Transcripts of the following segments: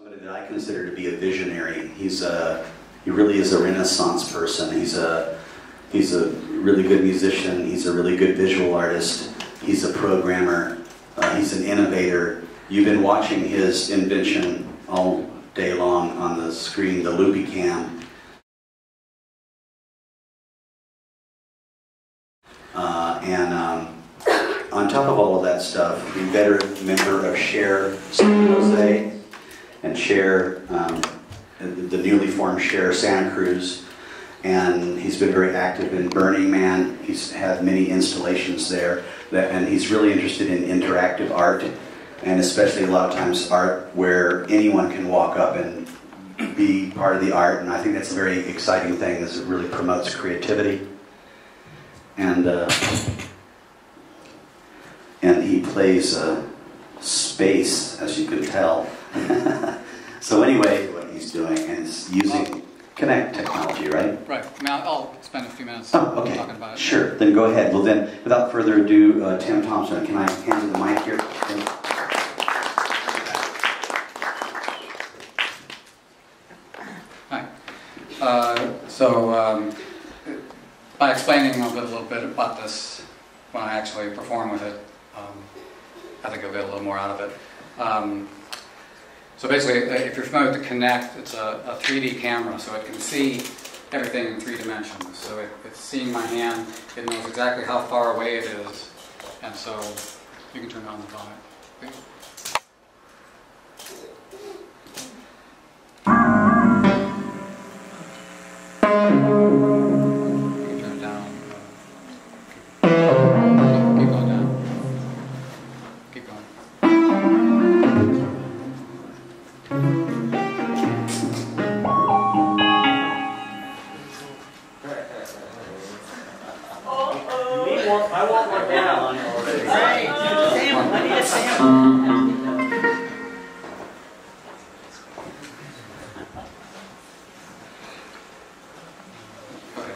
Somebody that I consider to be a visionary. He really is a Renaissance person. He's a really good musician. He's a really good visual artist. He's a programmer. He's an innovator. You've been watching his invention all day long on the screen, the LoopyCam. On top of all of that stuff, the veteran member of Share San Jose and Share, the newly formed Share Santa Cruz, and he's been very active in Burning Man. He's had many installations there, and he's really interested in interactive art, and especially a lot of times art where anyone can walk up and be part of the art, and I think that's a very exciting thing, as it really promotes creativity. And he plays space, as you can tell. So anyway, what he's doing is using Kinect technology, right? Right. Now I'll spend a few minutes talking about it. Sure. Then go ahead. Well, then, without further ado, Tim Thompson, can I hand you the mic here? Hi. By explaining a little bit about this, when I actually perform with it, I think you'll get a little more out of it. So basically, if you're familiar with the Kinect, it's a 3D camera, so it can see everything in 3 dimensions. So it's seeing my hand, it knows exactly how far away it is, and so you can turn on the volume, please. I want one now. Right. I need a sample. Okay.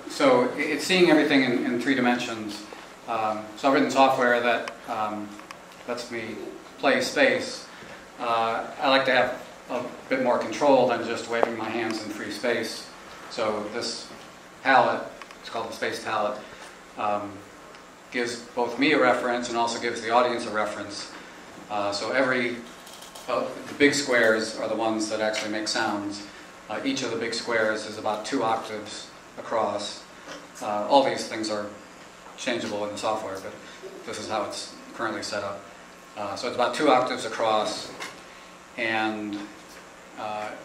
So it's seeing everything in 3 dimensions. So I've written software that lets me play space. I like to have a bit more control than just waving my hands in free space. So this palette, it's called the Space Palette, gives both me a reference and also gives the audience a reference. So the big squares are the ones that actually make sounds. Each of the big squares is about 2 octaves across. All these things are changeable in the software, but this is how it's currently set up. So it's about 2 octaves across, and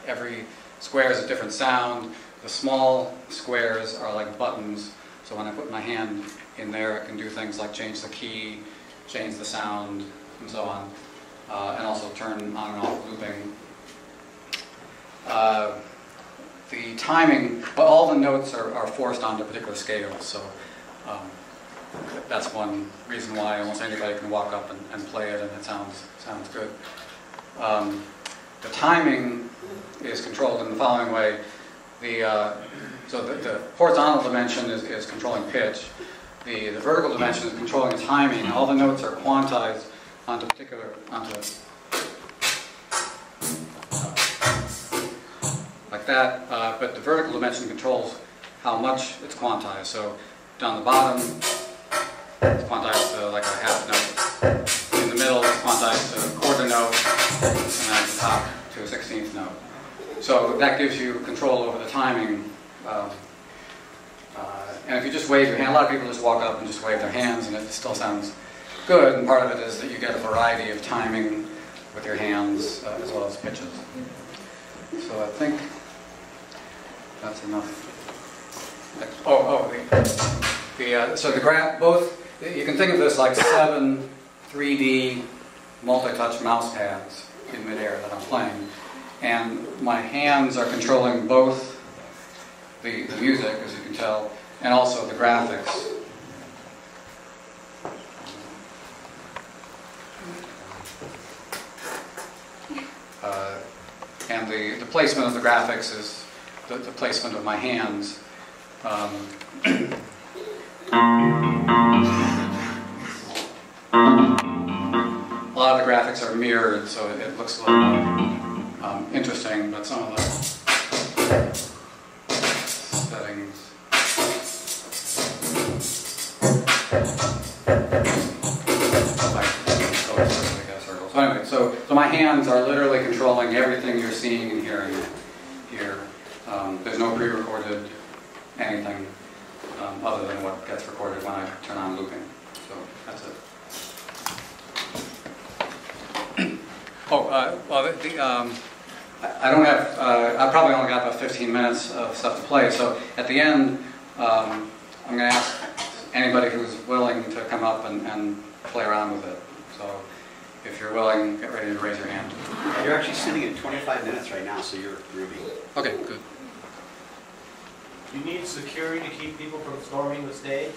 every square is a different sound. The small squares are like buttons, so when I put my hand in there, it can do things like change the key, change the sound, and so on, and also turn on and off looping. The timing, well, all the notes are forced onto particular scales, so that's one reason why almost anybody can walk up and play it, and it sounds good. The timing is controlled in the following way. So the horizontal dimension is controlling pitch. The vertical dimension is controlling the timing. All the notes are quantized onto like that, but the vertical dimension controls how much it's quantized. So down the bottom, it's quantized to like a half note. In the middle, it's quantized to a quarter note, and then at the top to a 16th note. So that gives you control over the timing. And if you just wave your hand, a lot of people just walk up and just wave their hands, and it still sounds good. And part of it is that you get a variety of timing with your hands as well as pitches. So I think that's enough. So you can think of this like 7 3D multi-touch mouse pads in midair that I'm playing. And my hands are controlling both the music, as you can tell, and also the graphics. And the placement of the graphics is the placement of my hands. A lot of the graphics are mirrored, so it looks a little more interesting, but some of the settings. So anyway, so my hands are literally controlling everything you're seeing and hearing here. There's no pre-recorded anything other than what gets recorded when I turn on looping. So that's it. I don't have, I probably only got about 15 minutes of stuff to play, so at the end, I'm going to ask anybody who's willing to come up and play around with it. So if you're willing, get ready to raise your hand. You're actually sitting at 25 minutes right now, so you're groovy. Okay, good. You need security to keep people from storming the stage?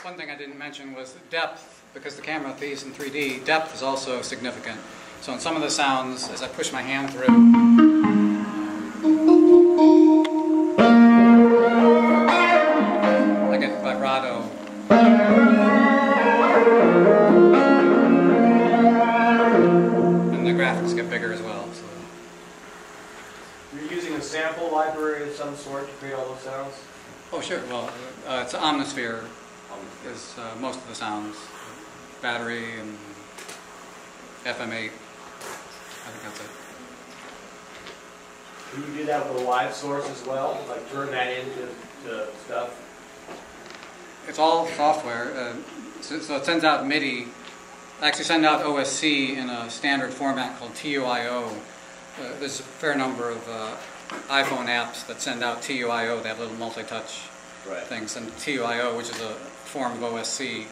One thing I didn't mention was depth, because the camera thieves in 3D, depth is also significant. So in some of the sounds, as I push my hand through, I get vibrato. And the graphics get bigger as well. So. You're using a sample library of some sort to create all those sounds? Oh, sure. Well, it's Omnisphere is most of the sounds. Battery and FM8. I think that's it. Do you do that with a live source as well? Like turn that into stuff? It's all software. So it sends out MIDI. I actually send out OSC in a standard format called TUIO. There's a fair number of iPhone apps that send out TUIO. They have little multi-touch things. And TUIO, which is a form of OSC.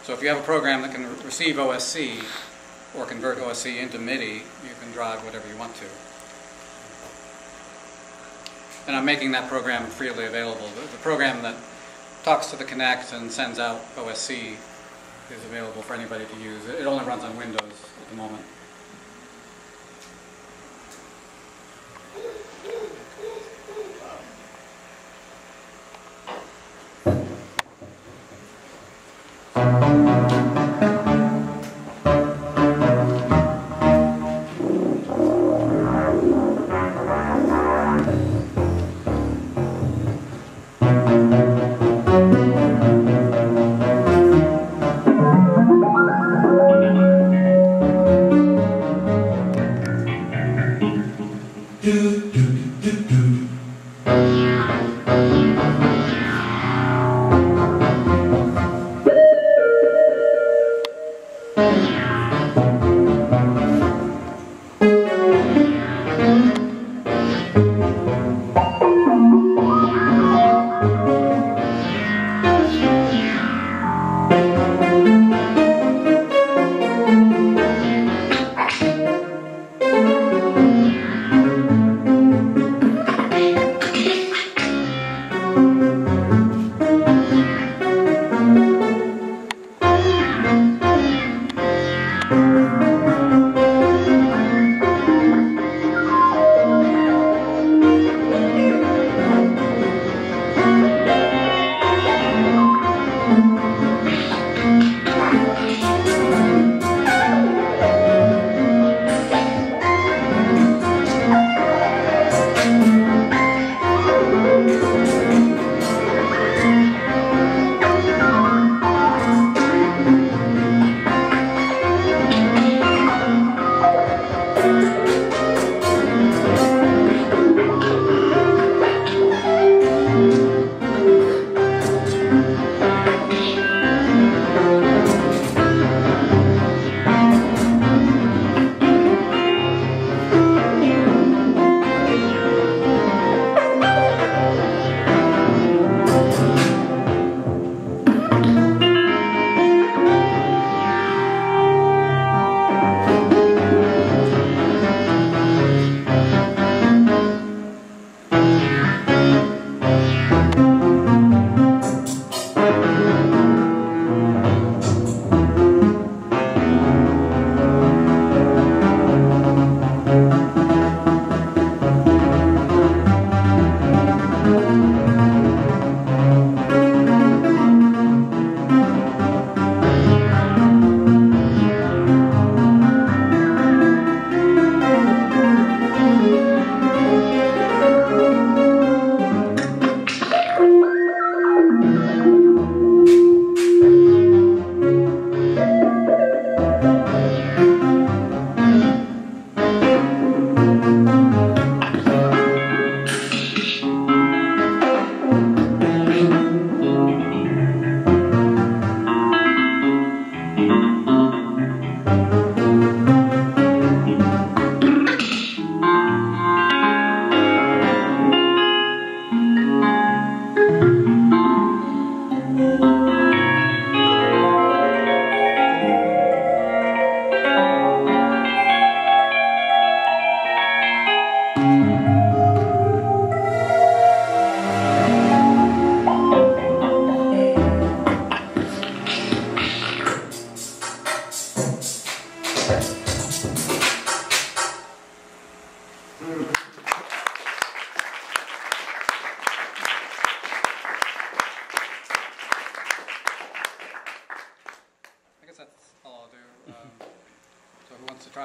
So if you have a program that can receive OSC or convert OSC into MIDI, you can drive whatever you want to. And I'm making that program freely available. The program that talks to the Kinect and sends out OSC is available for anybody to use. It only runs on Windows at the moment.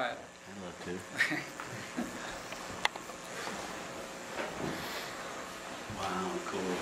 try it. I'd love to. Wow, cool.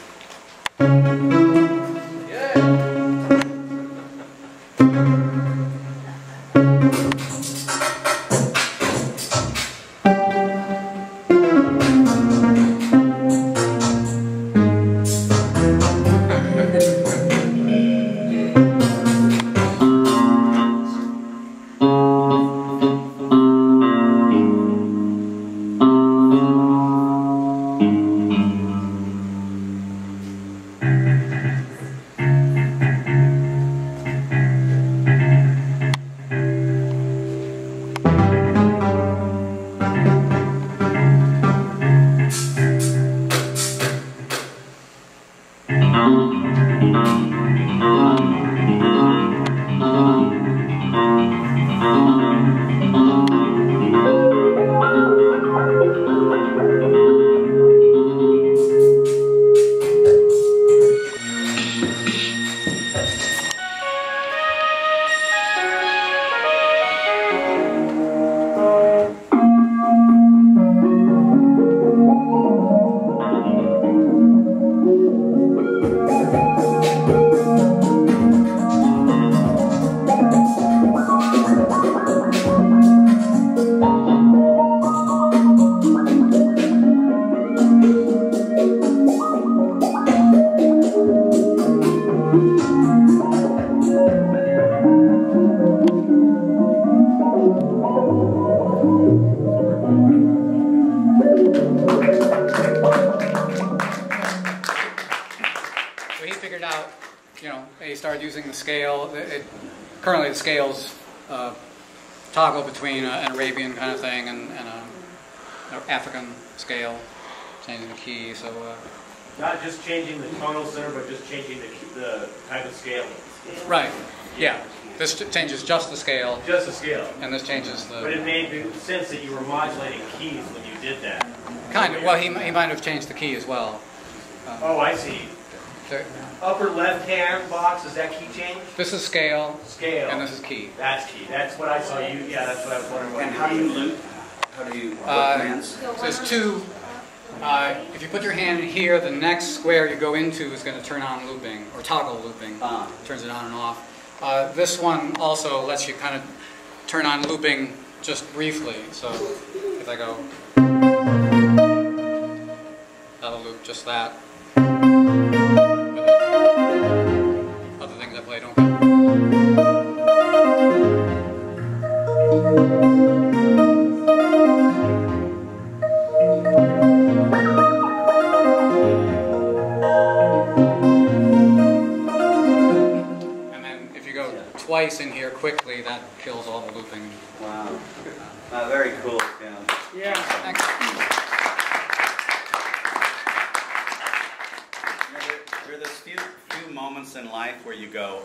He started using the scale. Currently the scales toggle between an Arabian kind of thing and an African scale, changing the key. So not just changing the tonal center, but just changing the type of scale. Right. Yeah. This changes just the scale. Just the scale. And this changes the... But it made sense that you were modulating keys when you did that. Kind of. Well, he might have changed the key as well. Oh, I see. Upper left-hand box, is that key change? This is scale. Scale. And this is key. That's key. That's what I saw you... Yeah, that's what I was wondering. What And how do you loop? How do you... what commands? So there's two... if you put your hand in here, the next square you go into is going to turn on looping, or toggle looping. Turns it on and off. This one also lets you kind of turn on looping just briefly. So if I go, that'll loop just that. Other things I play don't go. Twice in here quickly, that kills all the looping. Wow. Very cool. Yeah. Thanks. There are those few moments in life where you go,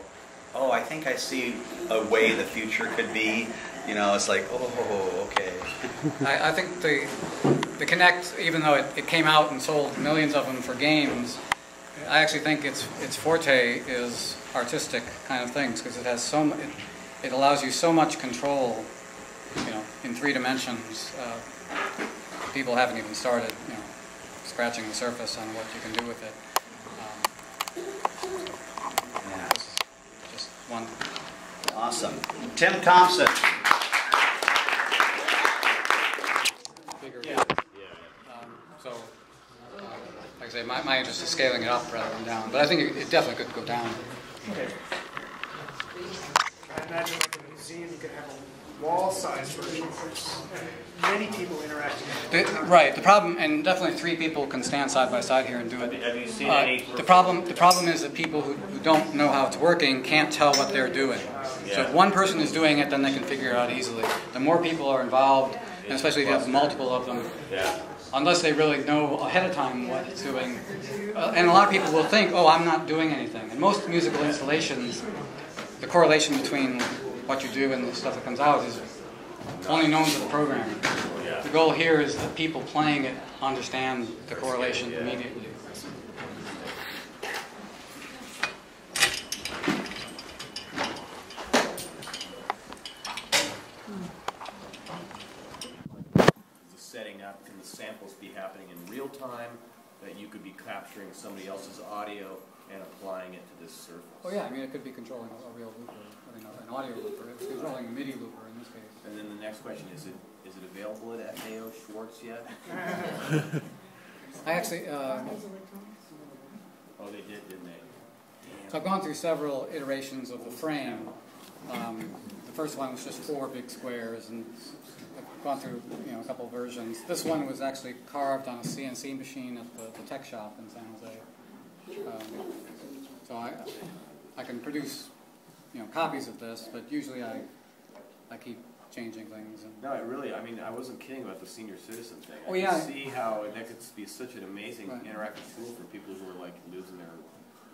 oh, I think I see a way the future could be. You know, it's like, oh, okay. I think the Kinect, even though it came out and sold millions of them for games, I actually think its forte is artistic kind of things, because it has it allows you so much control, in 3 dimensions. People haven't even started, scratching the surface on what you can do with it. Yeah. Just one. Awesome. Tim Thompson. Bigger. Yeah. Like I say, my interest is scaling it up rather than down, but I think it definitely could go down. Okay. I imagine like in a museum you could have a wall-sized version and many people interacting. Right. The problem, and definitely 3 people can stand side by side here and do it. Have you seen any? The problem is that people who don't know how it's working can't tell what they're doing. So if one person is doing it, then they can figure it out easily. The more people are involved, and especially if you have multiple of them, unless they really know ahead of time what it's doing. And a lot of people will think, oh, I'm not doing anything. In most musical installations, the correlation between what you do and the stuff that comes out is only known to the programmer. The goal here is that people playing it understand the correlation immediately. time that you could be capturing somebody else's audio and applying it to this surface? Oh yeah, I mean, it could be controlling a real looper, I mean, an audio looper. It's controlling a MIDI looper in this case. And then the next question, is it available at FAO Schwartz yet? I actually, Oh, they did, didn't they? so I've gone through several iterations of the frame. The first one was just 4 big squares, and I've gone through a couple versions. This one was actually carved on a CNC machine at the tech shop in San Jose. So I can produce copies of this, but usually I keep changing things. And No, I wasn't kidding about the senior citizen thing. Oh, I yeah. can see how that could be such an amazing Right. interactive tool for people who are like losing their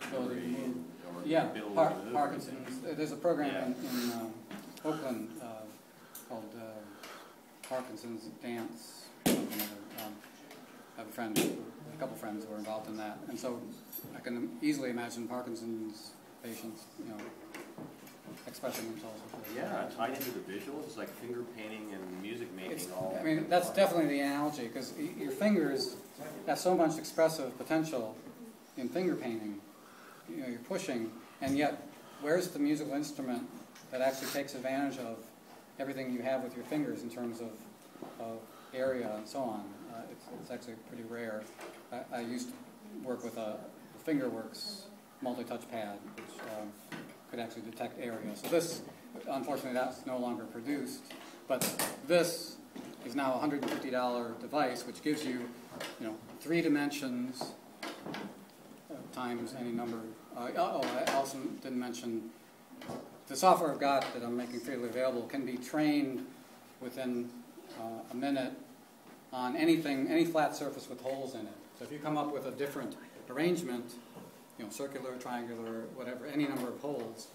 Ability to memory move. or Yeah, ability to move. Parkinson's. There's a program Yeah. in Oakland called Parkinson's Dance. I have a couple friends who are involved in that, and so I can easily imagine Parkinson's patients, expressing themselves with it. Yeah, tied into the visuals, it's like finger painting and music making all. I mean, that's definitely the analogy, because your fingers have so much expressive potential in finger painting. You're pushing, and yet, where's the musical instrument that actually takes advantage of everything you have with your fingers in terms of area and so on? It's actually pretty rare. I used to work with a Fingerworks multi-touch pad, which could actually detect area. So this, unfortunately, that's no longer produced. But this is now a $150 device, which gives you, 3 dimensions times any number. I also didn't mention the software I've got that I'm making freely available can be trained within a minute on any flat surface with holes in it. So if you come up with a different arrangement, circular, triangular, whatever, any number of holes,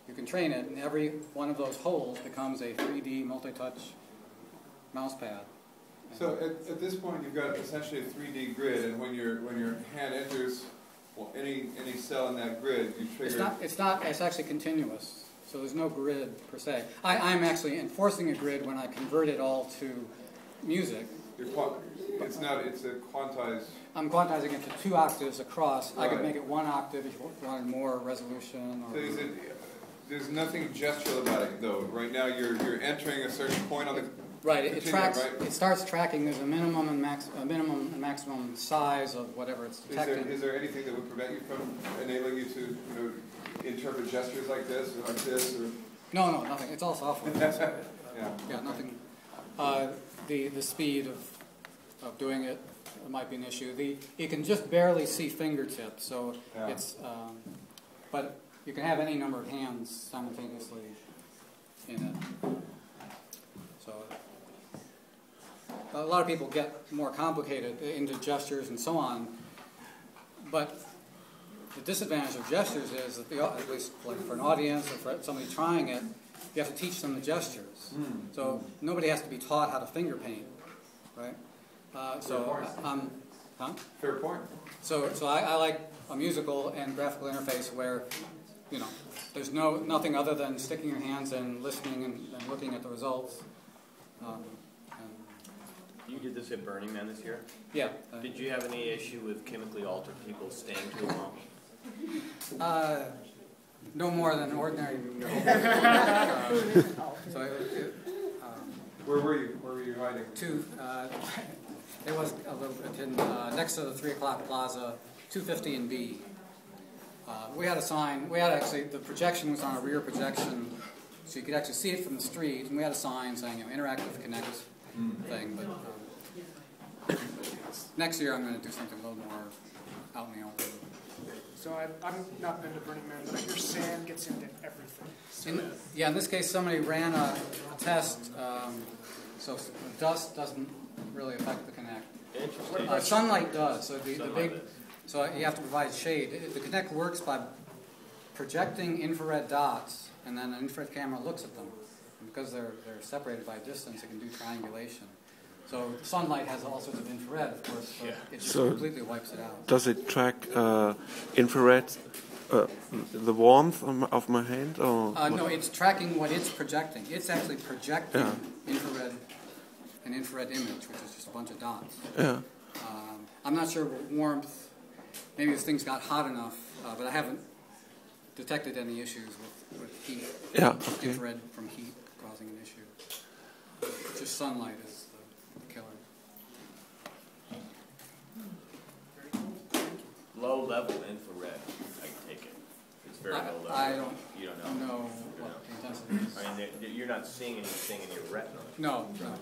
you can train it, and every one of those holes becomes a 3D multi-touch mouse pad. So at this point, you've got essentially a 3D grid, and when your hand enters any cell in that grid, you trigger. It's actually continuous. So there's no grid per se. I'm actually enforcing a grid when I convert it all to music. It's a quantized. I'm quantizing it to 2 octaves across. I could Right. make it 1 octave if you wanted more resolution. So there's nothing gestural about it, though. Right now, you're entering a certain point on the. Right. It continuum, tracks. right? It starts tracking. There's a minimum and maximum size of whatever it's detecting. Is there anything that would prevent you from enabling you to interpret gestures like this or like this or? No, nothing. It's all software. Yeah. Nothing. The speed of doing it might be an issue. You can just barely see fingertips, so Yeah. it's. But you can have any number of hands simultaneously in it. So a lot of people get more complicated into gestures and so on, but the disadvantage of gestures is that at least like for an audience or for somebody trying it, you have to teach them the gestures. So nobody has to be taught how to finger paint, right? Fair point. So I like a musical and graphical interface where, there's nothing other than sticking your hands in, listening and looking at the results. You did this at Burning Man this year? Yeah. Did you have any issue with chemically altered people staying too long? No more than ordinary. Where were you? Where were you hiding? It was a little bit in next to the 3 o'clock plaza, 250 and B. We had a sign. The projection was on a rear projection, so you could actually see it from the street. And we had a sign saying, Interactive Connect thing. But next year, I'm going to do something a little more out in the open. So I've not been to Burning Man, but I hear sand gets into everything. So In this case, somebody ran a test, so dust doesn't really affect the Connect. Interesting. Sunlight does. So Sunlight does. So you have to provide shade. The Connect works by projecting infrared dots, and then an infrared camera looks at them. And because they're separated by distance, it can do triangulation. So sunlight has all sorts of infrared, of course, so it just completely wipes it out. Does it track infrared, the warmth of my hand? Or No, it's tracking what it's projecting. It's actually projecting an infrared image, which is just a bunch of dots. Yeah. I'm not sure with warmth, maybe this thing's got hot enough, but I haven't detected any issues with heat. Yeah, okay. Infrared from heat causing an issue. Just sunlight is the killer. Low level infrared, I take it. It's very low level. I don't You don't know know. what the intensity is. I mean, you're not seeing anything in your retina. No, no. No.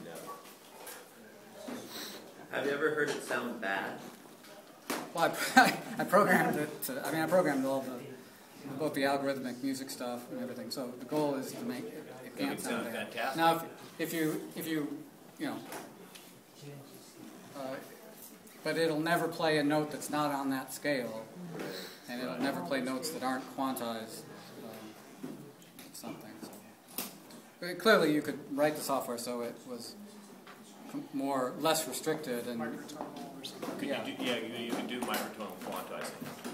Have you ever heard it sound bad? Well, I programmed it to, I programmed all both the algorithmic music stuff and everything. So the goal is to make it can't sound bad. Fantastic. Now, if you you know, but it'll never play a note that's not on that scale, and it'll never play notes that aren't quantized something. So. But clearly, you could write the software so it was less restricted and. Microtonal or something. Could Yeah. you do, you could do microtonal quantizing.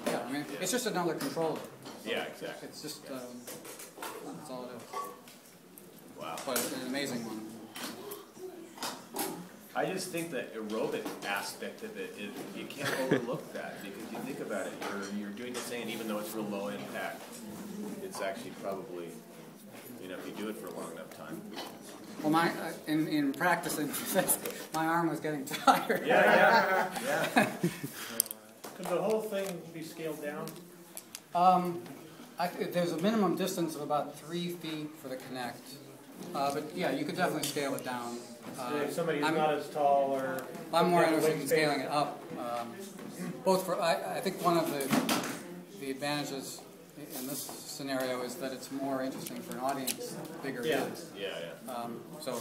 Yeah, I mean, it's just another controller. Yeah, exactly. It's just that's all it is. Wow. But it's an amazing one. I just think the aerobic aspect of it, you can't overlook that, because you think about it, you're doing this thing, and even though it's real low impact, it's actually probably, if you do it for a long enough time. Well, in practicing this, my arm was getting tired. Yeah. Could the whole thing be scaled down? There's a minimum distance of about 3 feet for the Kinect. But yeah, you could definitely scale it down. If somebody who's not as tall or... I'm more interested in scaling it up. Both for, I think one of the advantages in this scenario is that it's more interesting for an audience, bigger kids. Yeah. So